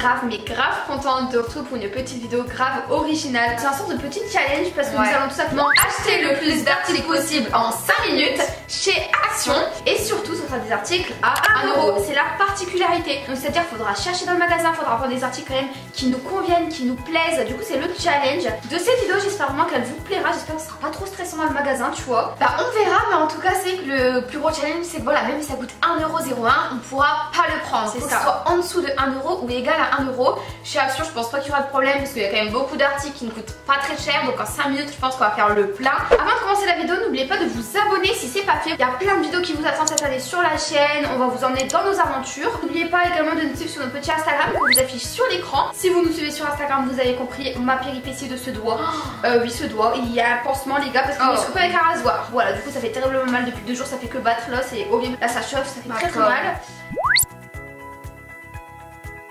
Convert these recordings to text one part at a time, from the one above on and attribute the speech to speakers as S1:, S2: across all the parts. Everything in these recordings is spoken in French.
S1: grave mais grave contente de retrouver pour une petite vidéo grave originale. C'est un sort de petit challenge parce que nous allons tout simplement acheter le plus d'articles possible en 5 minutes chez Action. Et surtout ce sera des articles à 1 €. C'est la particularité. Donc c'est à dire qu'il faudra chercher dans le magasin, il faudra prendre des articles quand même qui nous conviennent, qui nous plaisent. Du coup c'est le challenge de cette vidéo. J'espère vraiment qu'elle vous plaira. J'espère que ce sera pas trop stressant dans le magasin, tu vois. Bah on verra, mais en tout cas c'est que le plus gros challenge c'est que voilà, même si ça coûte 1,01 €, on pourra pas le prendre. C'est ça. Soit en dessous de 1 € ou égal à 1 €. Chez Action je pense pas qu'il y aura de problème parce qu'il y a quand même beaucoup d'articles qui ne coûtent pas très cher. Donc en 5 minutes je pense qu'on va faire le plein. Avant de commencer la vidéo, n'oubliez pas de vous abonner si c'est pas fait. Il y a plein de vidéos qui vous attendent cette année sur la chaîne. On va vous emmener dans nos aventures. N'oubliez pas également de nous suivre sur notre petit Instagram qu'on vous affiche sur l'écran. Si vous nous suivez sur Instagram, vous avez compris ma péripétie de ce doigt. Oui, ce doigt. Il y a un pansement les gars parce que je suis coupée avec un rasoir. Voilà, du coup ça fait terriblement mal depuis 2 jours. Ça fait que battre l'os et horrible. Là ça chauffe, ça fait très mal.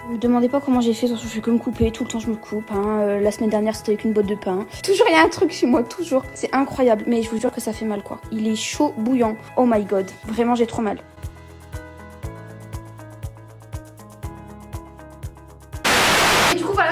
S2: Ne me demandez pas comment j'ai fait, je fais que me couper, tout le temps je me coupe. La semaine dernière c'était avec une botte de pain. Toujours il y a un truc chez moi, toujours. C'est incroyable, mais je vous jure que ça fait mal quoi. Il est chaud bouillant. Oh my god, vraiment j'ai trop mal.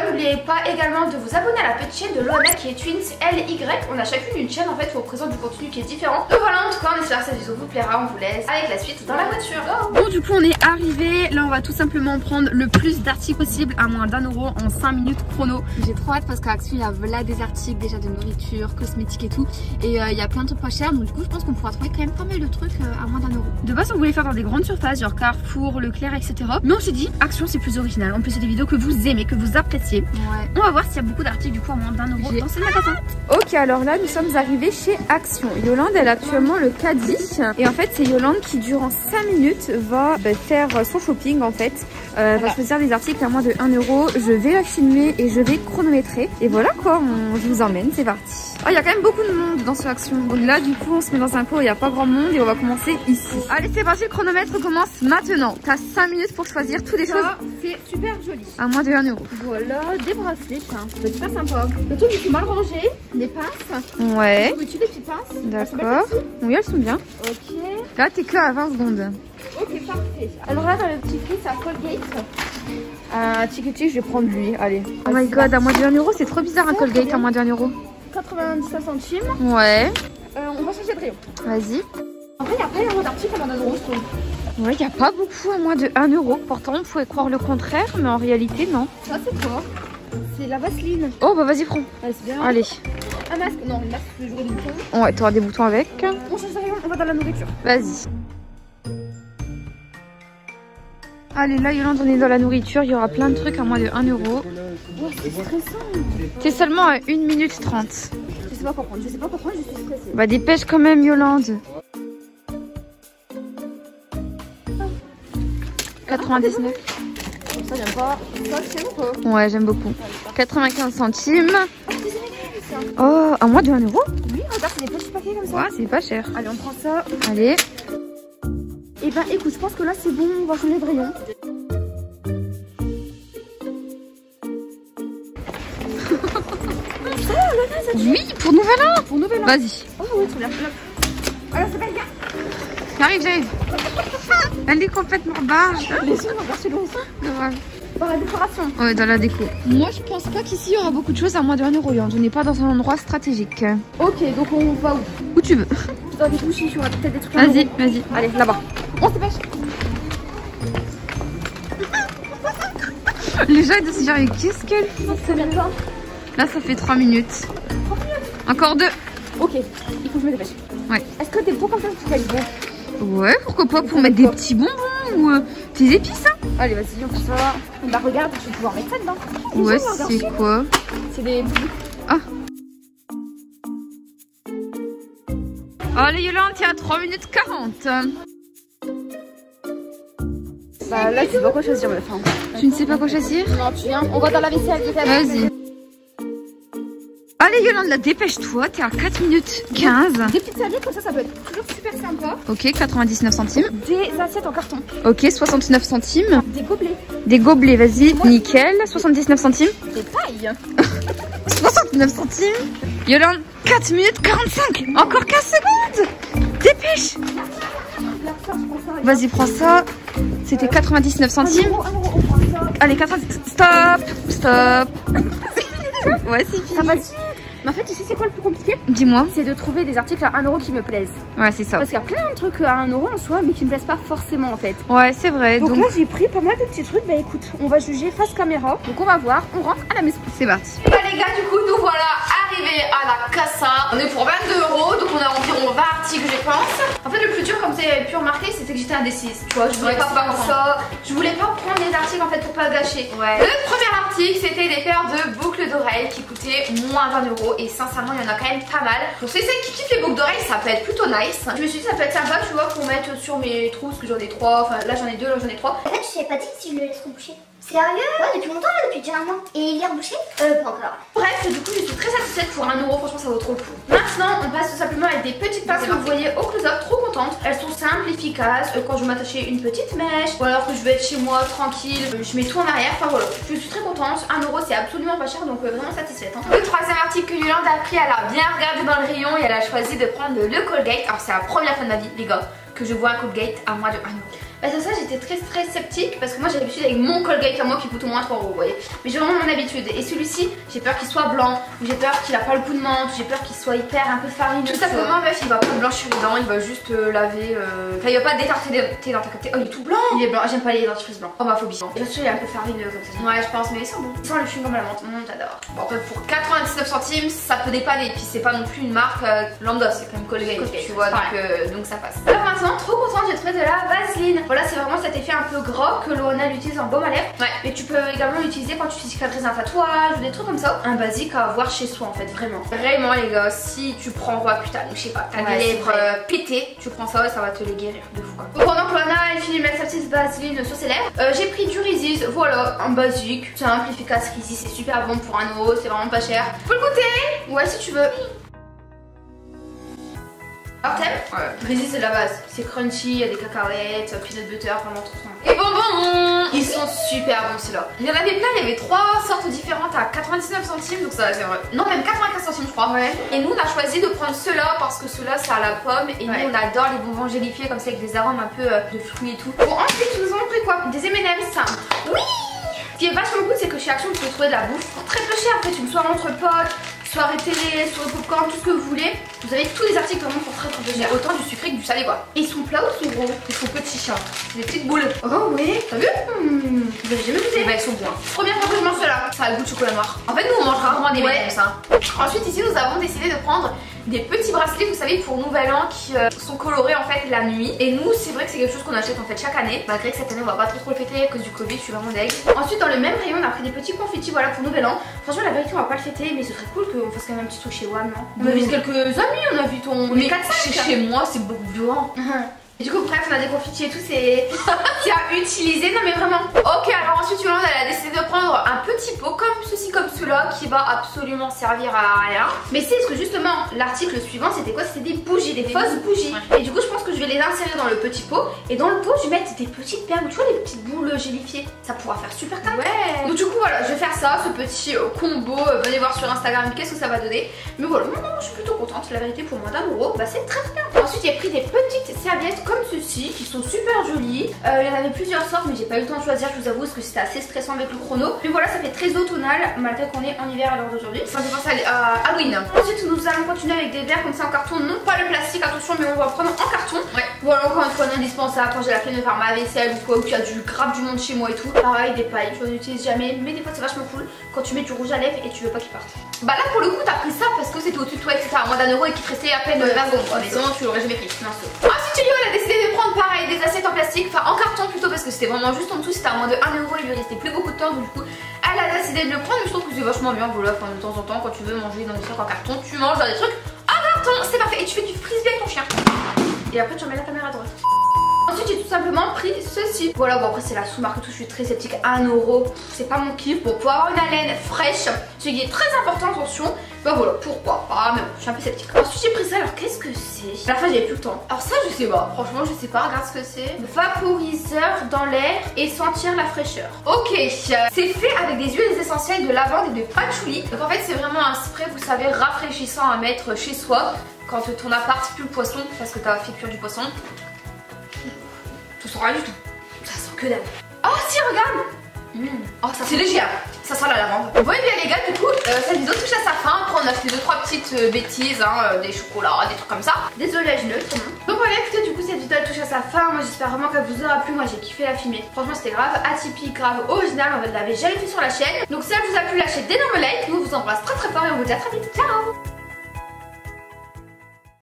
S1: N'oubliez pas également de vous abonner à la petite chaîne de Loana qui est Twins LY. On a chacune une chaîne en fait où on présente du contenu qui est différent. Donc voilà, en tout cas on espère que cette vidéo vous plaira. On vous laisse avec la suite dans la voiture.
S2: Bon du coup on est arrivé. Là on va tout simplement prendre le plus d'articles possible à moins d'1 € en 5 minutes chrono. J'ai trop hâte parce qu'à Action il y a là des articles déjà de nourriture, cosmétiques et tout. Et il y a plein de trucs pas chers. Donc du coup je pense qu'on pourra trouver quand même pas mal de trucs à moins d'1 €. De base on voulait faire dans des grandes surfaces genre Carrefour, Leclerc etc. Mais on s'est dit Action c'est plus original. En plus c'est des vidéos que vous aimez, que vous appréciez. Ouais. On va voir s'il y a beaucoup d'articles du coup à moins d'1 € dans ce magasin.
S3: Ok, alors là nous sommes arrivés chez Action. Yolande elle a actuellement le caddie. Et en fait c'est Yolande qui durant 5 minutes va faire son shopping en fait. Va choisir des articles à moins de 1 €. Je vais la filmer et je vais chronométrer. Et voilà quoi, je vous emmène, c'est parti. Oh, il y a quand même beaucoup de monde dans ce Action. Donc là du coup on se met dans un coin où il n'y a pas grand monde et on va commencer ici. Allez c'est parti, le chronomètre commence maintenant. T'as 5 minutes pour choisir toutes les choses.
S2: C'est super joli.
S3: À moins de 1 €.
S2: Voilà, des bracelets, ça va être super sympa. Le truc est mal rangé, des pinces.
S3: Ouais.
S2: Tu des petites pinces.
S3: D'accord. Oui, elles sont bien.
S2: Ok.
S3: Là, t'es que à 20 secondes.
S2: Ok, parfait. Alors là, dans le petit prix, c'est à Colgate.
S3: Tiki, je vais prendre lui. Allez. Oh my god, à moins de 1 €, c'est trop bizarre un Colgate à moins de 1 €.
S2: 99 centimes.
S3: Ouais.
S2: On va changer de rayon.
S3: Vas-y.
S2: En vrai, il y a pas vraiment d'articles à moins d'1 €, je trouve.
S3: Ouais, il n'y a pas beaucoup à moins de 1 €. Pourtant, on pourrait croire le contraire, mais en réalité, non.
S2: Ça, c'est quoi? C'est la Vaseline.
S3: Oh, bah vas-y, prends.
S2: Ah, c'est bien.
S3: Allez.
S2: Un masque? Non, un masque, je jouer des boutons.
S3: Ouais, t'auras des boutons avec.
S2: On change de rayon, on va dans la nourriture.
S3: Vas-y. Allez, là, Yolande, on est dans la nourriture. Il y aura plein de trucs à moins de 1 €.
S2: Ouais, c'est stressant.
S3: T'es seulement à 1 minute 30.
S2: Je sais pas quoi prendre, je suis stressée.
S3: Bah, dépêche quand même, Yolande. 99.
S2: Ça, j'aime pas. Ça, c'est ou pas?
S3: Ouais, j'aime beaucoup. 95 centimes. Oh, à moins de 1 €?
S2: Oui, regarde, c'est des petits paquets comme ça.
S3: Ouais, c'est pas cher.
S2: Allez, on prend ça.
S3: Allez.
S2: Et ben, écoute, je pense que là, c'est bon. On va changer de rayon.
S3: Oui, pour Nouvel An.
S2: Pour Nouvel An.
S3: Vas-y.
S2: Oh, ouais, trop bien. Alors, c'est pas le gars.
S3: J'arrive. Elle est complètement barge.
S2: Les sons, on va chercher le son.
S3: Grave.
S2: Dans la décoration.
S3: Ouais, dans la déco. Moi, je pense pas qu'ici, il y aura beaucoup de choses à moins de 1 €. On n'est pas dans un endroit stratégique.
S2: Ok, donc on va où?
S3: Où tu veux.
S2: Dans des couches, il y aura peut-être des trucs.
S3: Vas-y. Allez, là-bas.
S2: On se dépêche.
S3: Les gens, ils doivent se dire, mais qu'est-ce qu'elle fait?
S2: C'est bien toi.
S3: Là, ça fait 3 minutes. Encore 2.
S2: Ok, il faut que je me dépêche.
S3: Ouais.
S2: Est-ce que t'es beau comme ça pour être bon?
S3: Ouais, pourquoi pas, pour mettre des petits bonbons ou des épices, hein.
S2: Allez, vas-y, on fait ça. Bah, regarde, je vais pouvoir mettre ça dedans.
S3: Ouais, c'est quoi?
S2: C'est des...
S3: Ah. Allez, Yolande, t'es à 3 minutes 40.
S2: Bah, là, tu sais pas quoi choisir, meuf.
S3: Tu ne sais pas quoi choisir?
S2: Non, tu viens, on va dans la vaisselle, peut-être.
S3: Vas-y. Allez, Yolande, là, dépêche-toi, t'es à 4 minutes 15.
S2: Des petites serviettes, comme ça peut être toujours super sympa.
S3: Ok, 99 centimes.
S2: Des assiettes en carton.
S3: Ok, 69 centimes.
S2: Des gobelets.
S3: Des gobelets, vas-y, nickel. 79 centimes.
S2: Des tailles.
S3: 69 centimes. Yolande, 4 minutes 45. Encore 15 secondes. Dépêche. Vas-y, prends ça. C'était 99 centimes.
S2: 1 €, on prend ça.
S3: Allez, 90. Stop. Ouais, c'est fini. Ça va vite. Mais en fait, tu sais c'est quoi le plus compliqué? Dis-moi. C'est de trouver des articles à 1 euro qui me plaisent. Ouais, c'est ça. Parce qu'il y a plein de trucs à 1 euro en soi, mais qui me plaisent pas forcément en fait. Ouais, c'est vrai. Donc là, j'ai pris pas mal de petits trucs. Bah écoute, on va juger face caméra. Donc on va voir, on rentre à la maison. C'est parti.
S1: Bah les gars, du coup, nous voilà arrivés à la Casa. On est pour 22 euros, donc on a environ 20 articles, je pense. En fait, le plus dur, comme vous avez pu remarquer, c'était que j'étais indécise. Tu vois, je voulais pas faire ça. Je voulais pas prendre des articles en fait pour pas gâcher. Le premier article, c'était des paires de boucles d'oreilles qui coûtaient moins 20 euros. Et sincèrement, il y en a quand même pas mal. Pour ceux qui kiffent les boucles d'oreilles, ça peut être plutôt nice. Je me suis dit, ça peut être sympa, tu vois, pour mettre sur mes trousses, que j'en ai 3. Enfin, là, j'en ai 2, là, j'en ai 3.
S4: En fait, je savais pas dit si je le laisse reboucher. Sérieux? Ouais, depuis longtemps, là, depuis déjà un mois. Et il est rebouché? Pas encore.
S1: Bref, du coup, je suis très satisfaite pour 1 euro. Franchement, ça vaut trop le coup. Maintenant, on passe tout simplement avec des petites pinces que vous voyez au close-up. Trop contente. Elles sont simples, efficaces. Quand je veux m'attacher une petite mèche, ou alors que je veux être chez moi tranquille, je mets tout en arrière. Enfin voilà, je suis très contente. 1 euro, c'est absolument pas cher, donc vraiment satisfaite. Hein. Le troisième article que Yolande a pris, elle a bien regardé dans le rayon et elle a choisi de prendre le Colgate. Alors, c'est la première fois de ma vie, les gars, que je vois un Colgate à moins de 1 euro. Bah sur ça j'étais très sceptique parce que moi j'ai l'habitude avec mon Colgate à moi qui coûte au moins 3 euros, vous voyez. Mais j'ai vraiment mon habitude et celui-ci j'ai peur qu'il soit blanc, ou j'ai peur qu'il a pas le goût de menthe, j'ai peur qu'il soit hyper un peu farineux. Tout simplement meuf, il va pas blanchir les dents, il va juste laver, enfin il va pas détarter tes dents, oh il est tout blanc. Il est blanc, j'aime pas les dentifrices blancs, oh ma phobie. Et bien sûr il est un peu farineux comme ça. Ouais je pense, mais ils sont bons. Ils sont le chewing-gum à la menthe, j'adore. Bon après pour 99 centimes ça peut dépanner, puis c'est pas non plus une marque lambda, c'est quand même Colgate, tu vois, donc ça passe. Alors maintenant trop contente, j'ai trouvé de la Vaseline. Voilà, c'est vraiment cet effet un peu gras que l'on l'utilise en baume à lèvres. Mais tu peux également l'utiliser quand tu cicatrises un tatouage ou des trucs comme ça. Un basique à avoir chez soi en fait, vraiment. Vraiment les gars, si tu prends putain, je sais pas, t'as des lèvres pétées, tu prends ça et ça va te les guérir de fou quoi. Pendant que Loana elle finit de mettre sa petite Vaseline sur ses lèvres, j'ai pris du Risis, voilà, un basique, simple, efficace. Risis c'est super bon pour 1 euro, c'est vraiment pas cher. Faut le goûter? Ouais si tu veux. Alors t'aimes? Ouais. Risis c'est de la base. C'est crunchy, il y a des cacahuètes, peanut butter, vraiment trop bon. Et bonbons! Ils sont super bons ceux-là. Il y en avait plein, il y avait 3 sortes différentes à 99 centimes, donc ça c'est vrai. Non même 95 centimes je crois. Ouais. Et nous on a choisi de prendre ceux-là parce que ceux-là c'est à la pomme et nous on adore les bonbons gélifiés comme ça avec des arômes un peu de fruits et tout. Bon ensuite nous avons pris quoi? Des M&M's simples. Oui! Ce qui est vachement cool c'est que chez Action tu peux trouver de la bouffe très peu chère en fait, une soirée entre potes, soirée télé, soirée popcorn, tout ce que vous voulez. Vous avez tous les articles vraiment pour très peu cher. Autant du sucré que du salé quoi. Et ils sont plats ou ils sont gros? Ils sont petits chats. C'est des petites boules. Oh oui. T'as vu? Vous avez jamais goûté? Bah ils sont bons. Première fois que je mange cela. Ça a le goût de chocolat noir. En fait nous on mange rarement des M&M's ça. Ensuite ici nous avons décidé de prendre des petits bracelets vous savez pour Nouvel An qui sont colorés en fait la nuit. Et nous c'est vrai que c'est quelque chose qu'on achète en fait chaque année. Malgré que cette année on va pas trop le fêter à cause du Covid, je suis vraiment deg. Ensuite dans le même rayon on a pris des petits confettis voilà pour Nouvel An. Franchement la vérité on va pas le fêter mais ce serait cool qu'on fasse quand même un petit truc chez WAM non? On a vu quelques amis, on a vu ton... Mais chez moi c'est beaucoup plus grand. Et du coup bref on a des confettis et tout, c'est à utiliser, non mais vraiment. Ok alors ensuite Yolande elle a décidé de prendre un petit pot comme ceci comme cela qui va absolument servir à rien. Mais c'est ce que justement l'article suivant c'était quoi? C'était des bougies, des fausses bougies. Et du coup je pense que je vais les insérer dans le petit pot. Et dans le pot je vais mettre des petites perles, tu vois les petites boules gélifiées. Ça pourra faire super tard. Ouais. Donc du coup voilà je vais faire ça, ce petit combo. Venez voir sur Instagram qu'est-ce que ça va donner. Mais voilà, moi je suis plutôt contente, la vérité pour moins d'1 euro, bah c'est très bien. Ensuite j'ai pris des petites serviettes comme ceci qui sont super jolies. Il y en avait plusieurs sortes mais j'ai pas eu le temps de choisir, je vous avoue parce que c'était assez stressant avec le chrono. Mais voilà ça fait très automnal malgré qu'on est en hiver à l'heure d'aujourd'hui. Ça me fait penser à Halloween. Ensuite nous allons continuer avec des verres comme ça en carton, non pas le plastique attention mais on va prendre en carton. Ouais. Voilà encore une fois indispensable quand j'ai la flemme de faire ma vaisselle ou quoi, ou qu'il y a du grave du monde chez moi et tout. Pareil des pailles, je n'utilise jamais mais des fois c'est vachement cool quand tu mets du rouge à lèvres et tu veux pas qu'il parte. Bah là pour le coup t'as pris ça parce que c'était au-dessus de toi et que c'était à moins d'1 euro et qu'il te restait à peine 20 secondes. Mais sinon tu l'aurais jamais pris. Ensuite Julio elle a décidé de prendre pareil des assiettes en plastique, enfin en carton plutôt parce que c'était vraiment juste en dessous, c'était à moins de 1 euro, il lui restait plus beaucoup de temps donc du coup elle a décidé de le prendre. Mais je trouve que c'est vachement bien, voilà, enfin, de temps en temps quand tu veux manger dans des trucs en carton, tu manges dans des trucs en carton, c'est parfait. Et tu fais du frisbee avec ton chien. Et après tu remets la caméra à droite. Ensuite j'ai tout simplement pris ceci. Voilà bon après c'est la sous-marque et tout, je suis très sceptique, 1 euro, c'est pas mon kiff. Bon pour avoir une haleine fraîche, ce qui est très important attention. Bah voilà, pourquoi pas, mais bon, je suis un peu sceptique. Ensuite j'ai pris ça, alors qu'est-ce que c'est? À la fin j'avais plus le temps. Alors ça je sais pas, franchement je sais pas, regarde ce que c'est. Vaporiseur dans l'air et sentir la fraîcheur. Ok, c'est fait avec des huiles essentielles de lavande et de patchouli. Donc en fait c'est vraiment un spray, vous savez, rafraîchissant à mettre chez soi quand ton appart pue le poisson parce que t'as fait cuire du poisson. Ça sent rien du tout. Ça sent que dalle. Oh si regarde, Oh, ça c'est léger, hein. Ça sent la lavande. Bon et bien les gars, du coup cette vidéo touche à sa fin. Après on a fait 2-3 petites bêtises, hein, des chocolats, des trucs comme ça. Désolée, je neutre. Donc voilà, écoutez, du coup cette vidéo elle touche à sa fin. Moi j'espère vraiment qu'elle vous aura plu. Moi j'ai kiffé la filmer. Franchement c'était grave atypique, grave original. On ne l'avait jamais fait sur la chaîne. Donc si elle vous a plu, lâchez d'énormes likes. Nous on vous embrasse très très fort et on vous dit à très vite. Ciao.